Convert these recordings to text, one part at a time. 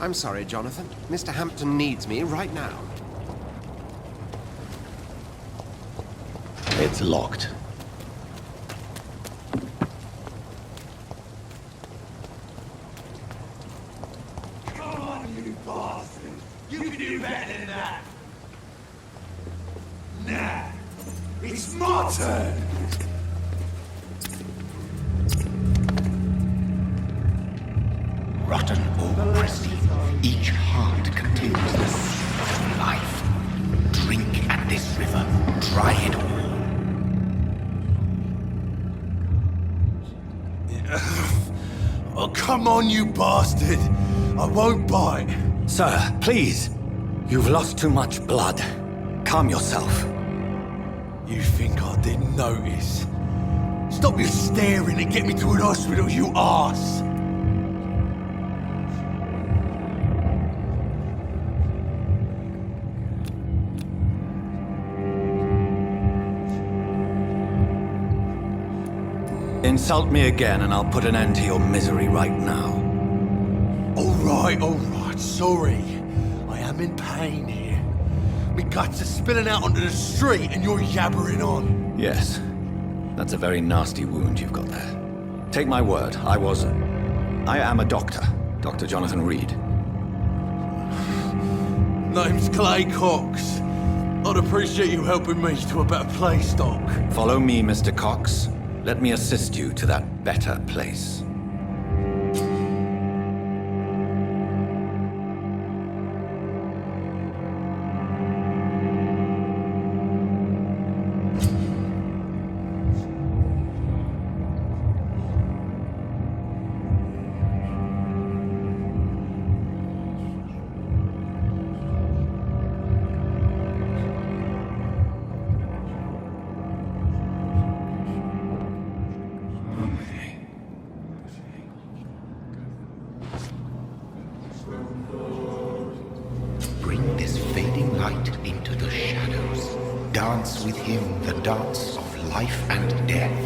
I'm sorry, Jonathan. Mr. Hampton needs me right now. It's locked. Come on, you bastard! You can do better than that! Nah! It's my turn! Rotten or pristine, each heart contains the seed of life. Drink at this river, try it all. Oh, come on, you bastard! I won't bite! Sir, please. You've lost too much blood. Calm yourself. You think I didn't notice? Stop your staring and get me to an hospital, you arse! Insult me again and I'll put an end to your misery right now. All right, sorry. I am in pain here. My guts are spilling out onto the street and you're yabbering on. Yes. That's a very nasty wound you've got there. Take my word, I am a doctor. Dr. Jonathan Reed. Name's Clay Cox. I'd appreciate you helping me to a better place, Doc. Follow me, Mr. Cox. Let me assist you to that better place. Bring this fading light into the shadows. Dance with him the dance of life and death.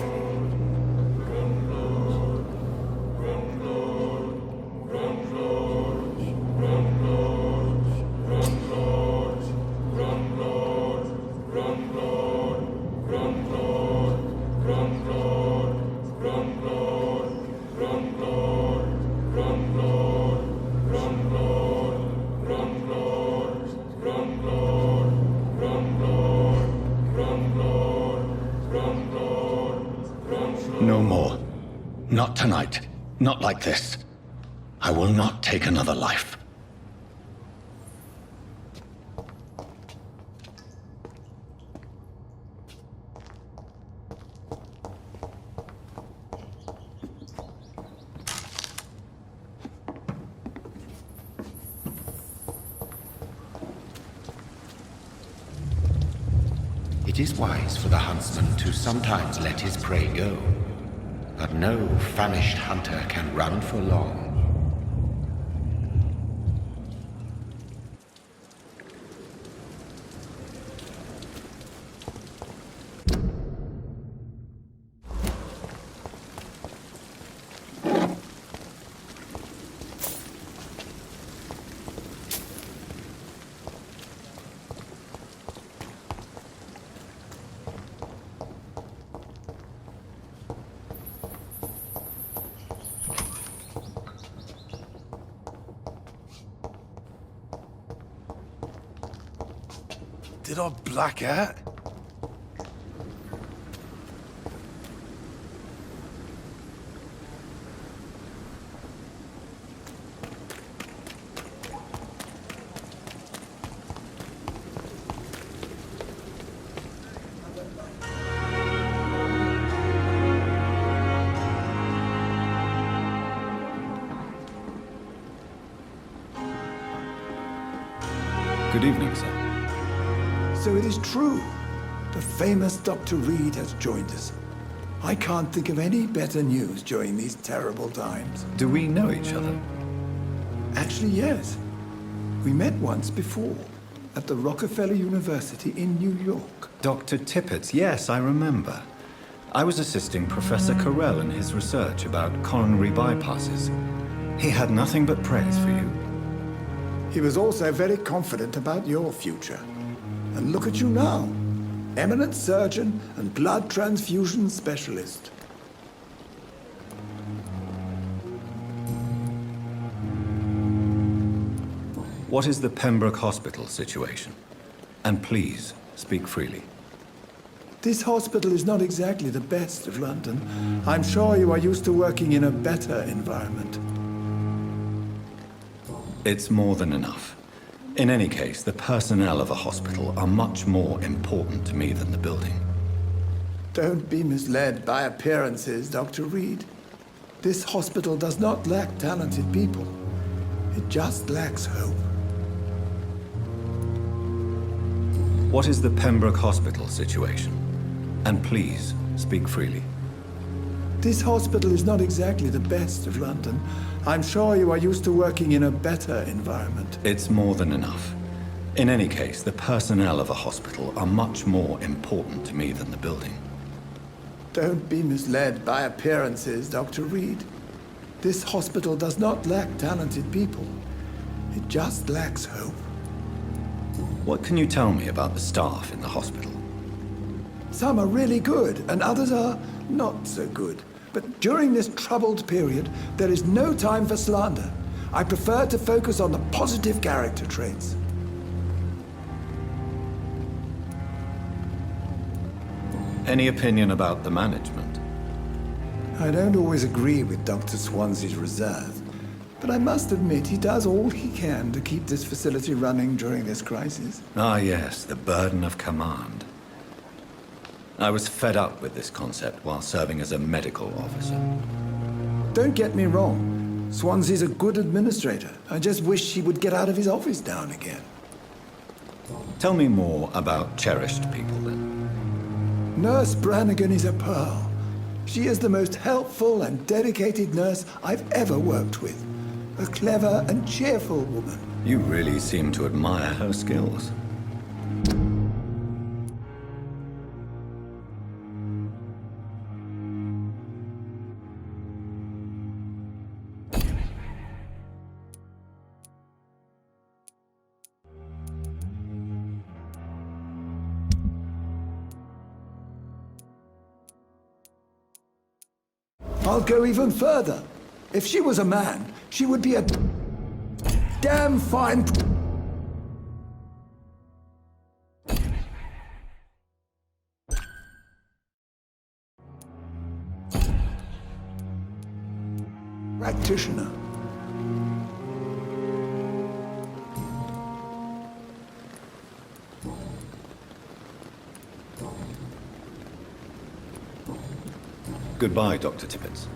No more. Not tonight. Not like this. I will not take another life. It is wise for the huntsman to sometimes let his prey go, but no famished hunter can run for long. Did I black out? Good evening, sir. So it is true. The famous Dr. Reed has joined us. I can't think of any better news during these terrible times. Do we know each other? Actually, yes. We met once before, at the Rockefeller University in New York. Dr. Tippett's, yes, I remember. I was assisting Professor Carell in his research about coronary bypasses. He had nothing but praise for you. He was also very confident about your future. And look at you now. Eminent surgeon and blood transfusion specialist. What is the Pembroke Hospital situation? And please, speak freely. This hospital is not exactly the best of London. I'm sure you are used to working in a better environment. It's more than enough. In any case, the personnel of a hospital are much more important to me than the building. Don't be misled by appearances, Dr. Reed. This hospital does not lack talented people. It just lacks hope. What is the Pembroke Hospital situation? And please, speak freely. This hospital is not exactly the best of London. I'm sure you are used to working in a better environment. It's more than enough. In any case, the personnel of a hospital are much more important to me than the building. Don't be misled by appearances, Dr. Reed. This hospital does not lack talented people. It just lacks hope. What can you tell me about the staff in the hospital? Some are really good, and others are not so good. But during this troubled period, there is no time for slander. I prefer to focus on the positive character traits. Any opinion about the management? I don't always agree with Dr. Swansea's reserve, but I must admit he does all he can to keep this facility running during this crisis. Ah, yes, the burden of command. I was fed up with this concept while serving as a medical officer. Don't get me wrong. Swansea's a good administrator. I just wish he would get out of his office now and again. Tell me more about cherished people, then. Nurse Brannigan is a pearl. She is the most helpful and dedicated nurse I've ever worked with. A clever and cheerful woman. You really seem to admire her skills. I'll go even further. If she was a man, she would be a damn fine practitioner. Goodbye, Dr. Tippett.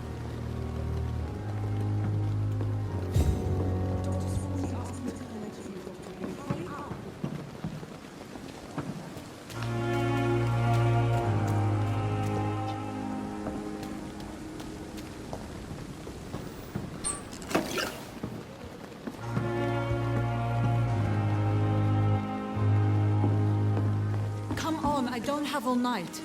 Come on, I don't have all night.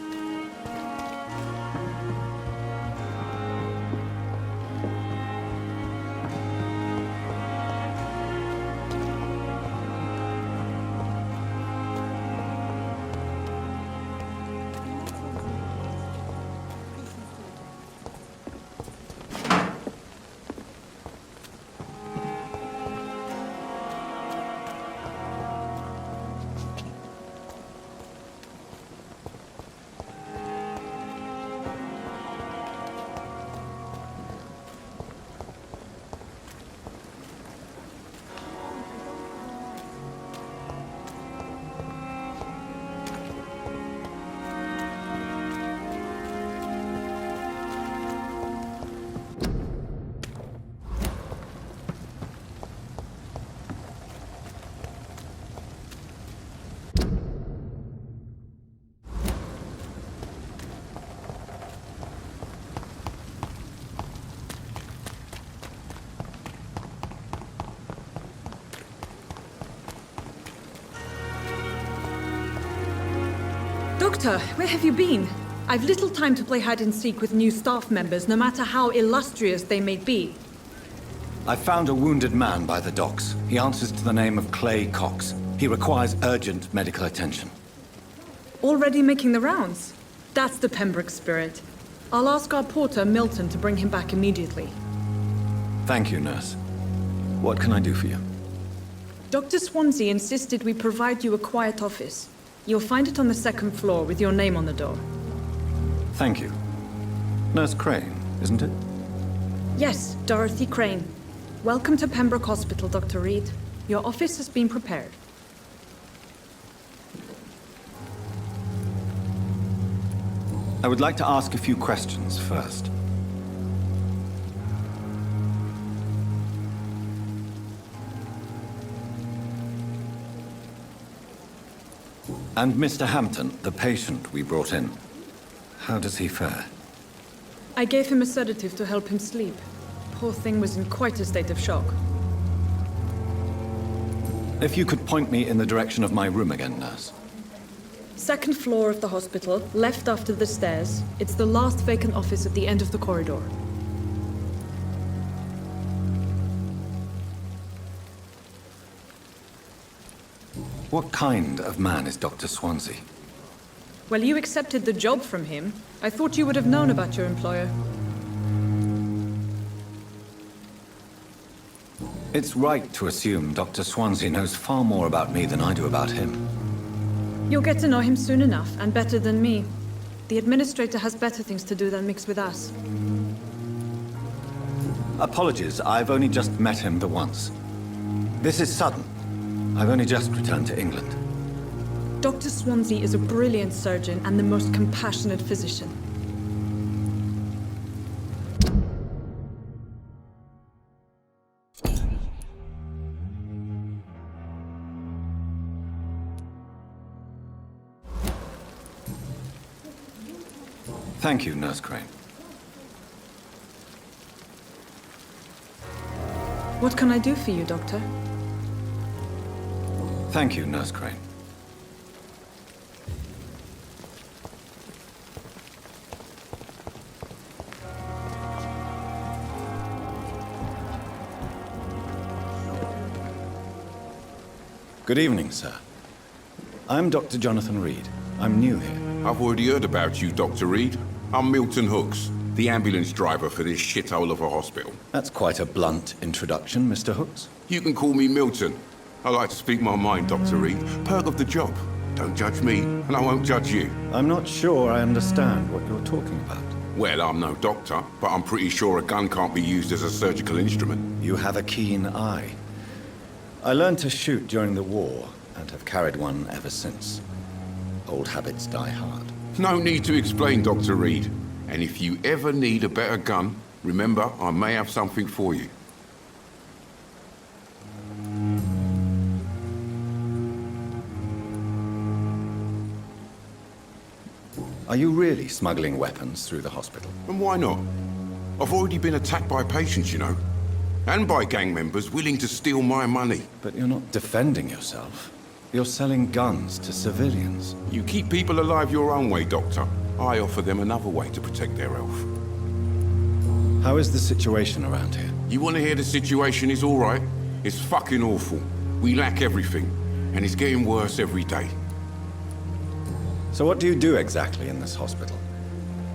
Doctor, where have you been? I've little time to play hide and seek with new staff members, no matter how illustrious they may be. I found a wounded man by the docks. He answers to the name of Clay Cox. He requires urgent medical attention. Already making the rounds? That's the Pembroke spirit. I'll ask our porter, Milton, to bring him back immediately. Thank you, nurse. What can I do for you? Dr. Swansea insisted we provide you a quiet office. You'll find it on the second floor with your name on the door. Thank you. Nurse Crane, isn't it? Yes, Dorothy Crane. Welcome to Pembroke Hospital, Dr. Reed. Your office has been prepared. I would like to ask a few questions first. And Mr. Hampton, the patient we brought in, how does he fare? I gave him a sedative to help him sleep. Poor thing was in quite a state of shock. If you could point me in the direction of my room again, nurse. Second floor of the hospital, left after the stairs. It's the last vacant office at the end of the corridor. What kind of man is Dr. Swansea? Well, you accepted the job from him. I thought you would have known about your employer. It's right to assume Dr. Swansea knows far more about me than I do about him. You'll get to know him soon enough, and better than me. The administrator has better things to do than mix with us. Apologies, I've only just met him the once. This is sudden. I've only just returned to England. Dr. Swansea is a brilliant surgeon and the most compassionate physician. Thank you, Nurse Crane. What can I do for you, Doctor? Thank you, Nurse Crane. Good evening, sir. I'm Dr. Jonathan Reed. I'm new here. I've already heard about you, Dr. Reed. I'm Milton Hooks, the ambulance driver for this shithole of a hospital. That's quite a blunt introduction, Mr. Hooks. You can call me Milton. I like to speak my mind, Dr. Reed. Perk of the job. Don't judge me, and I won't judge you. I'm not sure I understand what you're talking about. Well, I'm no doctor, but I'm pretty sure a gun can't be used as a surgical instrument. You have a keen eye. I learned to shoot during the war, and have carried one ever since. Old habits die hard. No need to explain, Dr. Reed. And if you ever need a better gun, remember, I may have something for you. Are you really smuggling weapons through the hospital? And why not? I've already been attacked by patients, you know. And by gang members willing to steal my money. But you're not defending yourself. You're selling guns to civilians. You keep people alive your own way, Doctor. I offer them another way to protect their health. How is the situation around here? You want to hear the situation is all right? It's fucking awful. We lack everything, and it's getting worse every day. So what do you do exactly in this hospital?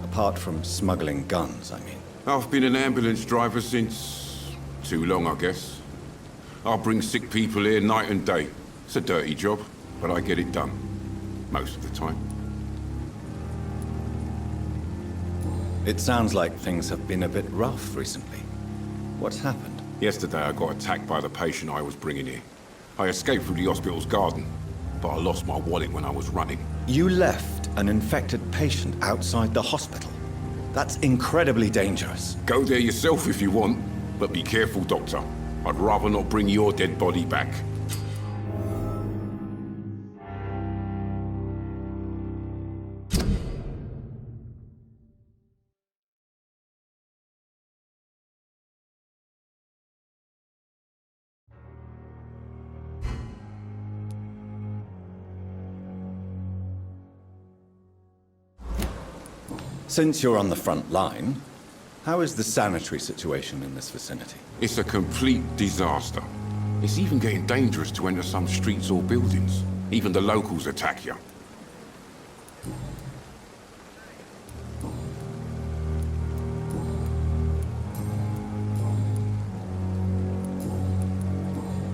Apart from smuggling guns, I mean. I've been an ambulance driver since... too long, I guess. I'll bring sick people here night and day. It's a dirty job, but I get it done. Most of the time. It sounds like things have been a bit rough recently. What's happened? Yesterday I got attacked by the patient I was bringing here. I escaped through the hospital's garden, but I lost my wallet when I was running. You left an infected patient outside the hospital? That's incredibly dangerous. Go there yourself if you want, but be careful, Doctor. I'd rather not bring your dead body back. Since you're on the front line, How is the sanitary situation in this vicinity? It's a complete disaster. It's even getting dangerous to enter some streets or buildings. Even the locals attack you.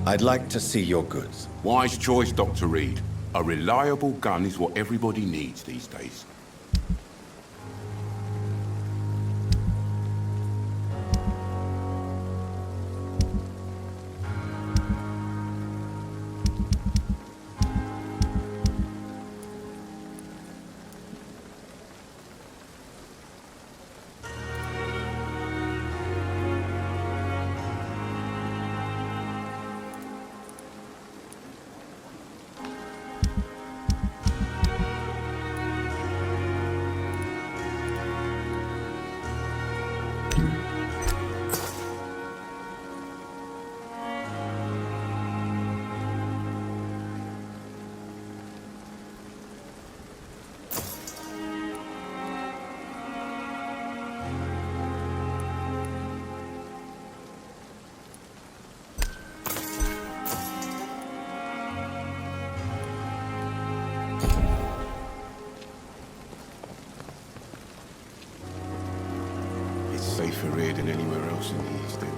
I'd like to see your goods. Wise choice, Dr. Reed. A reliable gun is what everybody needs these days. Safer here than anywhere else in the East End.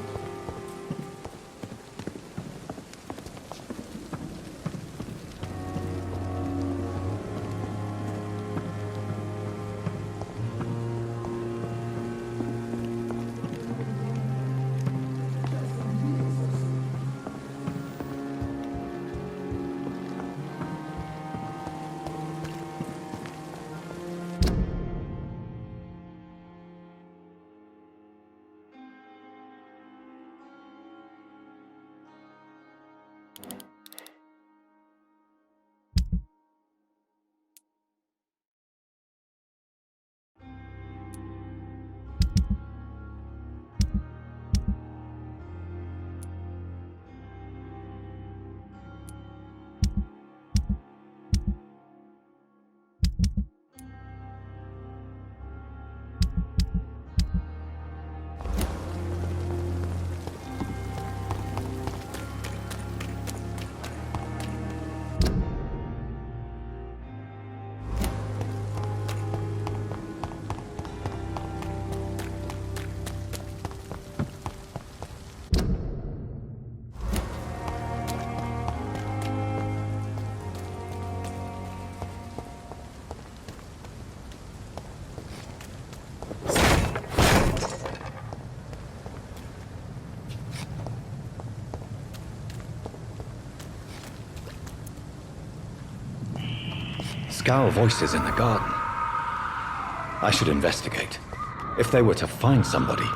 Scowl voices in the garden. I should investigate. If they were to find somebody.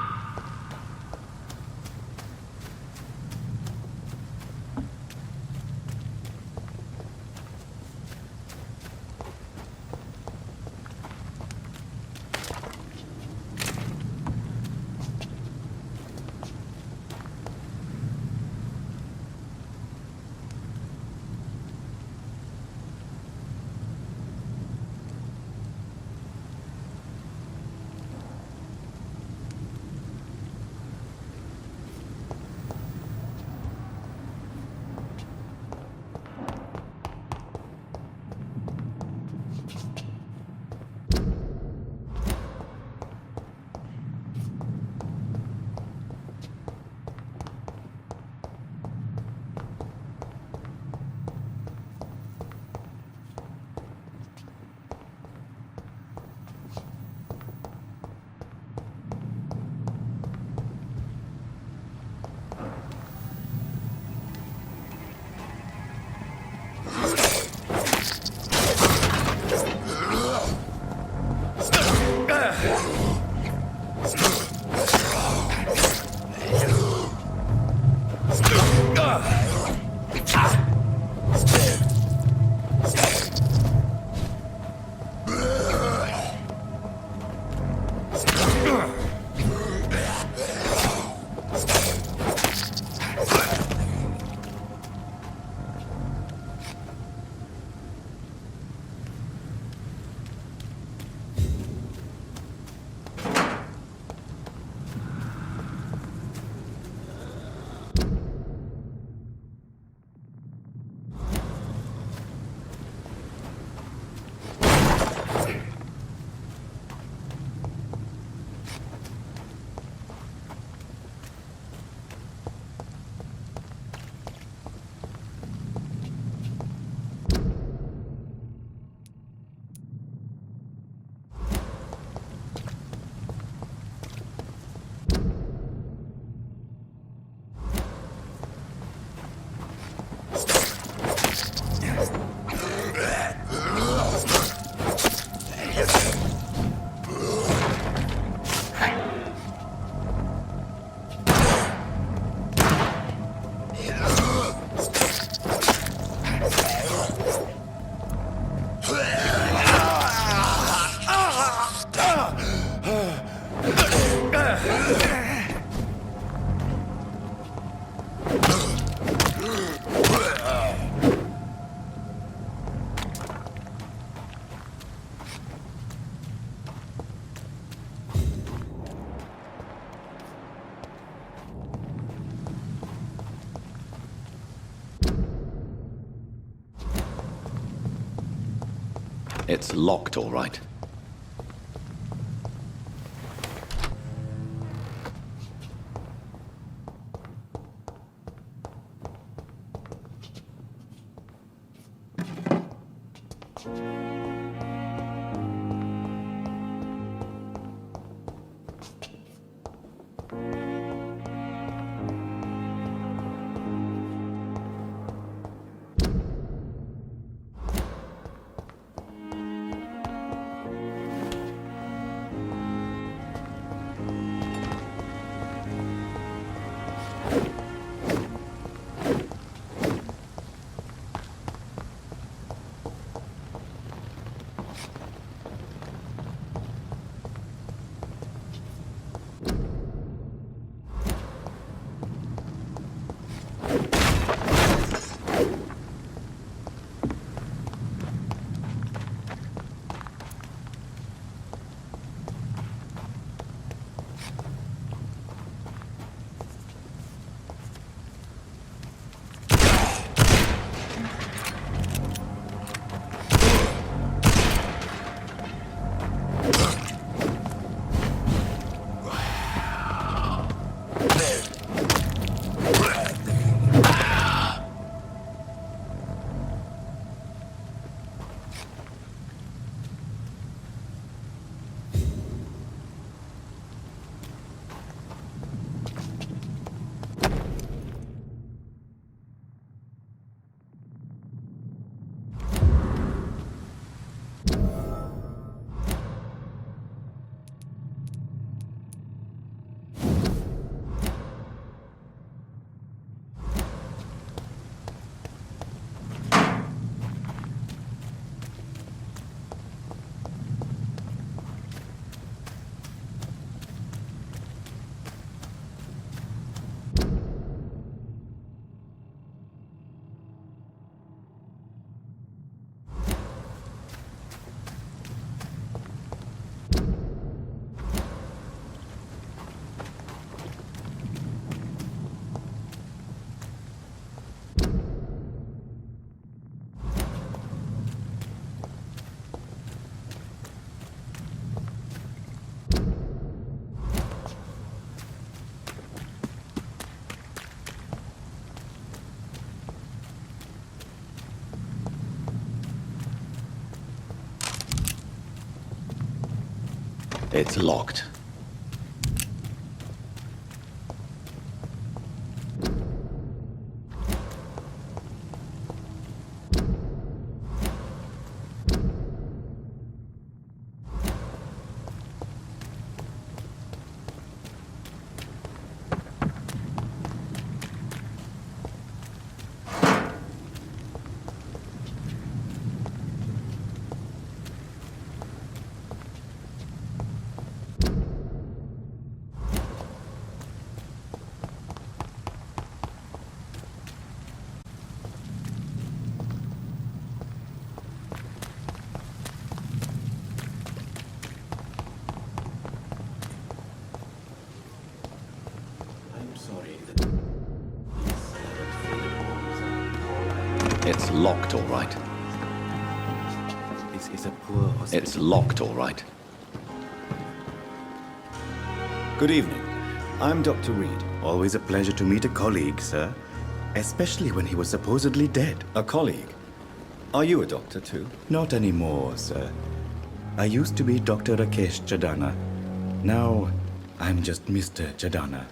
It's locked, all right. It's locked. It's locked, all right. This is a poor hospital. It's locked, all right. Good evening. I'm Dr. Reed. Always a pleasure to meet a colleague, sir. Especially when he was supposedly dead. A colleague. Are you a doctor, too? Not anymore, sir. I used to be Dr. Rakesh Chadana. Now, I'm just Mr. Chadana,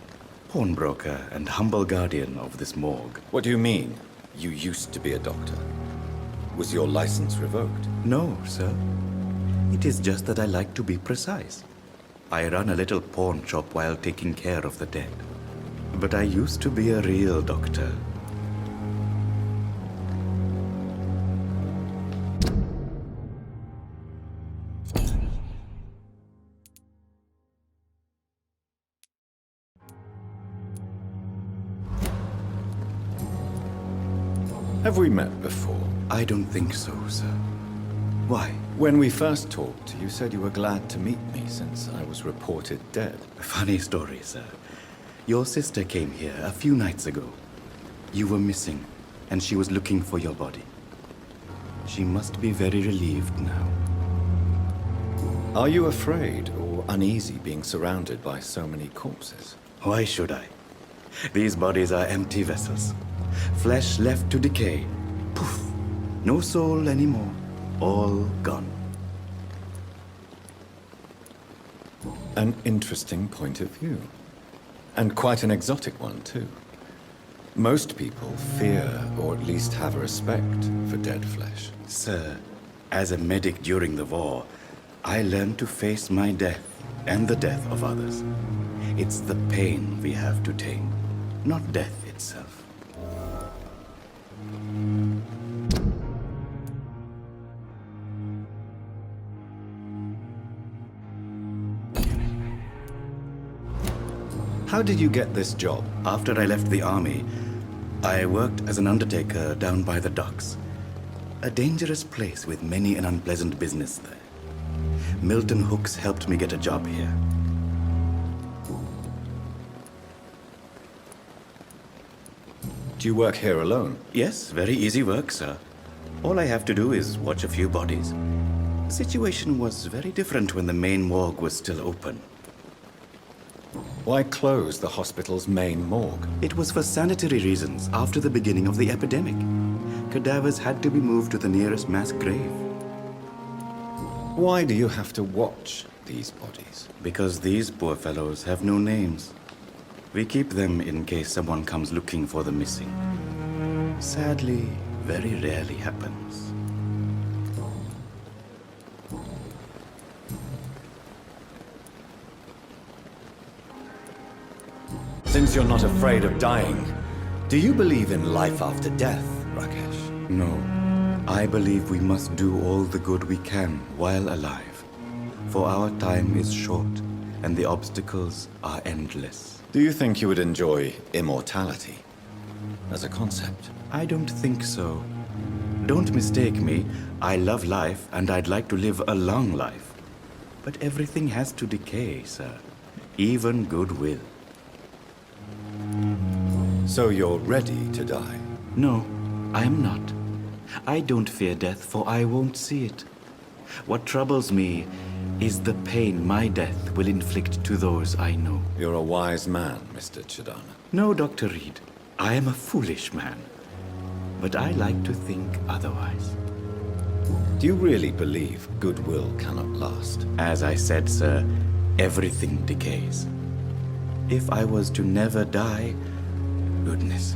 pawnbroker and humble guardian of this morgue. What do you mean? You used to be a doctor. Was your license revoked? No, sir. It is just that I like to be precise. I run a little pawn shop while taking care of the dead. But I used to be a real doctor. Have we met before? I don't think so, sir. Why? When we first talked, you said you were glad to meet me since I was reported dead. Funny story, sir. Your sister came here a few nights ago. You were missing, and she was looking for your body. She must be very relieved now. Are you afraid or uneasy being surrounded by so many corpses? Why should I? These bodies are empty vessels. Flesh left to decay. Poof! No soul anymore. All gone. An interesting point of view. And quite an exotic one, too. Most people fear, or at least have a respect, for dead flesh. Sir, as a medic during the war, I learned to face my death and the death of others. It's the pain we have to tame, not death itself. How did you get this job? After I left the army, I worked as an undertaker down by the docks. A dangerous place with many an unpleasant business there. Milton Hooks helped me get a job here. Do you work here alone? Yes, very easy work, sir. All I have to do is watch a few bodies. The situation was very different when the main morgue was still open. Why close the hospital's main morgue? It was for sanitary reasons after the beginning of the epidemic. Cadavers had to be moved to the nearest mass grave. Why do you have to watch these bodies? Because these poor fellows have no names. We keep them in case someone comes looking for the missing. Sadly, very rarely happens. Since you're not afraid of dying, do you believe in life after death, Rakesh? No. I believe we must do all the good we can while alive. For our time is short, and the obstacles are endless. Do you think you would enjoy immortality as a concept? I don't think so. Don't mistake me. I love life, and I'd like to live a long life. But everything has to decay, sir. Even goodwill. So you're ready to die? No, I am not. I don't fear death, for I won't see it. What troubles me is the pain my death will inflict to those I know. You're a wise man, Mr. Chidana. No, Dr. Reed. I am a foolish man. But I like to think otherwise. Do you really believe goodwill cannot last? As I said, sir, everything decays. If I was to never die, goodness,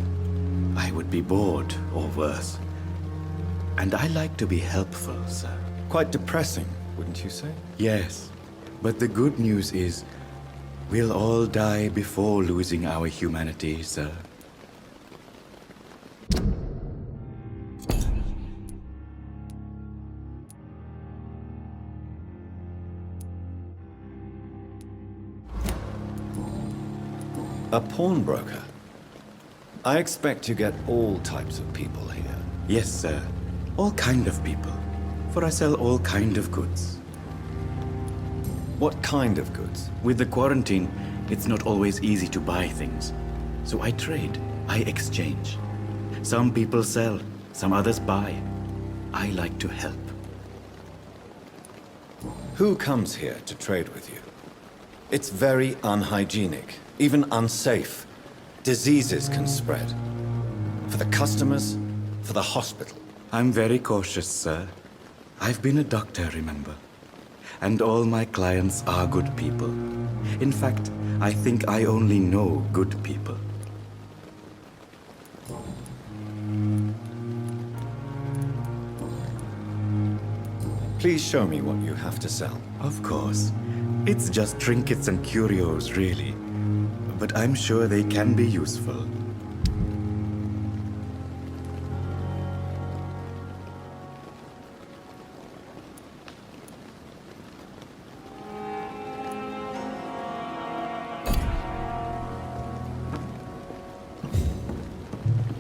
I would be bored or worse. And I like to be helpful, sir. Quite depressing, wouldn't you say? Yes, but the good news is we'll all die before losing our humanity, sir. A pawnbroker? I expect you get all types of people here. Yes, sir. All kind of people. For I sell all kind of goods. What kind of goods? With the quarantine, it's not always easy to buy things. So I trade. I exchange. Some people sell, some others buy. I like to help. Who comes here to trade with you? It's very unhygienic, even unsafe. Diseases can spread. For the customers, for the hospital. I'm very cautious, sir. I've been a doctor, remember? And all my clients are good people. In fact, I think I only know good people. Please show me what you have to sell. Of course. It's just trinkets and curios, really. But I'm sure they can be useful.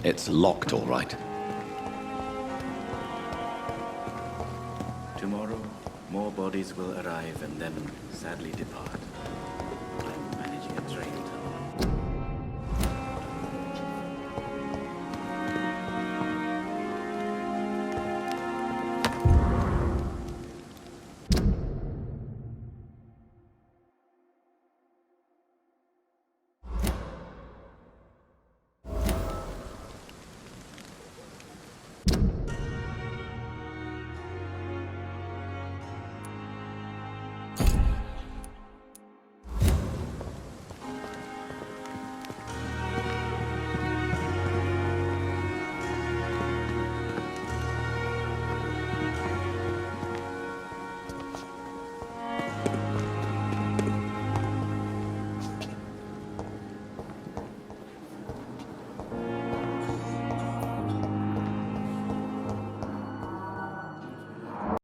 It's locked, all right. More bodies will arrive and then sadly depart.